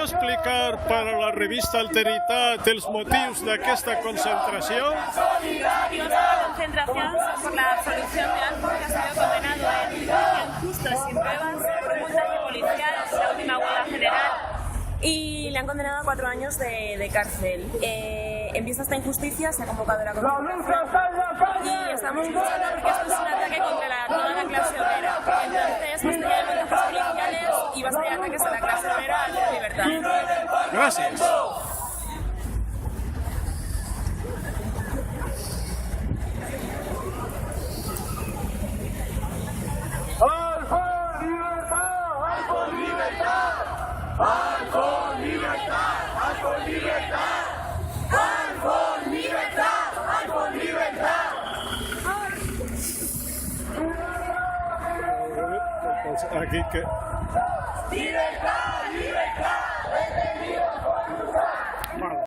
explicar per a la revista Alteritat els motius d'aquesta concentració? Los motivos de la concentración son por la absolución de Alfo, que ha sido condenado en justo sin pruebas por montaje policial en la última huelga general y le han condenado a 4 años de cárcel. En vista de esta injusticia se ha convocado la concentración y estamos luchando porque esto es un ataque contra toda la clase obrera. Entonces, basta ya de montajes policiales y basta de ataques a la clase obrera en libertad. Gràcies. Aquí que... ¡Libertad!